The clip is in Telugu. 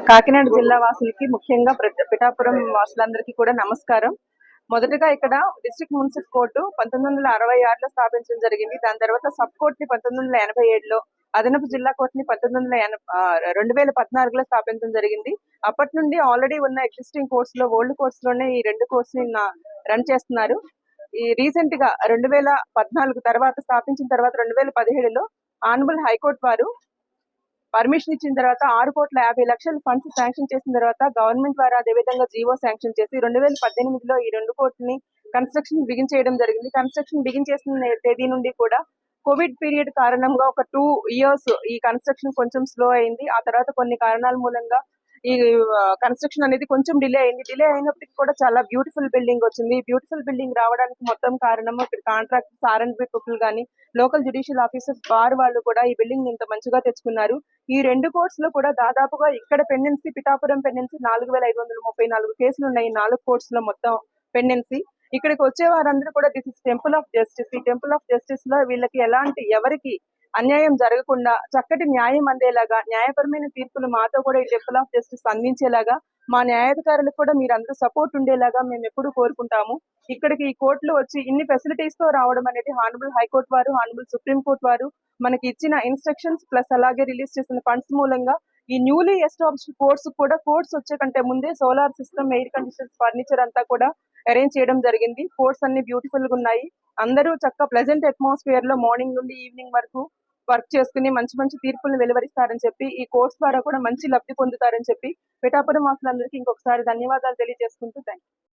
కాకినాడ జిల్లా వాసులకి ముఖ్యంగా పిఠాపురం వాసులందరికీ కూడా నమస్కారం. మొదటగా ఇక్కడ డిస్ట్రిక్ట్ మున్సిపల్ కోర్టు 1966లో స్థాపించడం జరిగింది. దాని తర్వాత సబ్ కోర్టుని 1987లో, అదనపు జిల్లా కోర్టుని 2014లో స్థాపించడం జరిగింది. అప్పటి నుండి ఆల్రెడీ ఉన్న ఎగ్జిస్టింగ్ కోర్ట్స్ లో, ఓల్డ్ కోర్ట్స్ లోనే ఈ రెండు కోర్ట్స్ ని రన్ చేస్తున్నారు. ఈ రీసెంట్ గా 2014 తర్వాత స్థాపించిన తర్వాత 2017లో ఆనరబుల్ హైకోర్టు వారు పర్మిషన్ ఇచ్చిన తర్వాత 6,50,00,000 ఫండ్స్ శాంక్షన్ చేసిన తర్వాత గవర్నమెంట్ వారు అదేవిధంగా జీవో శాంక్షన్ చేసి 2018లో ఈ రెండు కోర్టుని కన్స్ట్రక్షన్ బిగిన్ చేయడం జరిగింది. కన్స్ట్రక్షన్ బిగిన్ చేసిన తేదీ నుండి కూడా కోవిడ్ పీరియడ్ కారణంగా ఒక 2 years ఈ కన్స్ట్రక్షన్ కొంచెం స్లో అయింది. ఆ తర్వాత కొన్ని కారణాల మూలంగా ఈ కన్స్ట్రక్షన్ అనేది కొంచెం డిలే అయింది. డిలే అయినప్పటికీ కూడా చాలా బ్యూటిఫుల్ బిల్డింగ్ వచ్చింది. బ్యూటిఫుల్ బిల్డింగ్ రావడానికి మొత్తం కారణము ఇక్కడ కాంట్రాక్టర్స్ R&B పీపుల్ కానీ, లోకల్ జ్యుడిషియల్ ఆఫీసర్స్ బార్ వాళ్ళు కూడా ఈ బిల్డింగ్ ఇంత మంచిగా తెచ్చుకున్నారు. ఈ రెండు కోర్ట్స్ లో కూడా దాదాపుగా ఇక్కడ పెండెన్సీ, పిఠాపురం పెండెన్సీ 4,534 కేసులు ఉన్నాయి. 4 కోర్ట్స్ లో మొత్తం పెండెన్సీ. ఇక్కడికి వచ్చే వారందరూ కూడా this is temple of justice. ఈ టెంపుల్ ఆఫ్ జస్టిస్ లో వీళ్ళకి ఎవరికి అన్యాయం జరగకుండా చక్కటి న్యాయం అందేలాగా, న్యాయపరమైన తీర్పులు మాతో కూడా ఈ టెంపుల్ ఆఫ్ జస్టిస్ అందించేలాగా, మా న్యాయాధికారులకు కూడా మీరందరూ సపోర్ట్ ఉండేలాగా మేము ఎప్పుడు కోరుకుంటాము. ఇక్కడికి ఈ కోర్టులో వచ్చి ఇన్ని ఫెసిలిటీస్ తో రావడం అనేది హానరబుల్ హైకోర్టు వారు, హానరబుల్ సుప్రీం కోర్టు వారు మనకి ఇచ్చిన ఇన్స్ట్రక్షన్స్ ప్లస్ అలాగే రిలీజ్ చేసిన ఫండ్స్ మూలంగా ఈ న్యూలీ ఎస్టాబ్లిష్డ్ కోర్ట్స్ వచ్చే కంటే ముందే solar system, air conditions, furniture అంతా కూడా అరేంజ్ చేయడం జరిగింది. కోర్ట్స్ అన్ని బ్యూటిఫుల్ గా ఉన్నాయి. అందరూ చక్కగా ప్లెజెంట్ అట్మాస్ఫియర్ లో మార్నింగ్ నుండి ఈవినింగ్ వరకు వర్క్ చేసుకుని మంచి మంచి తీర్పులను వెలువరిస్తారని చెప్పి, ఈ కోర్స్ ద్వారా కూడా మంచి లబ్ధి పొందుతారని చెప్పి పిఠాపురం వాసులందరికీ ఇంకొకసారి ధన్యవాదాలు తెలియజేసుకుంటూ థ్యాంక్ యూ.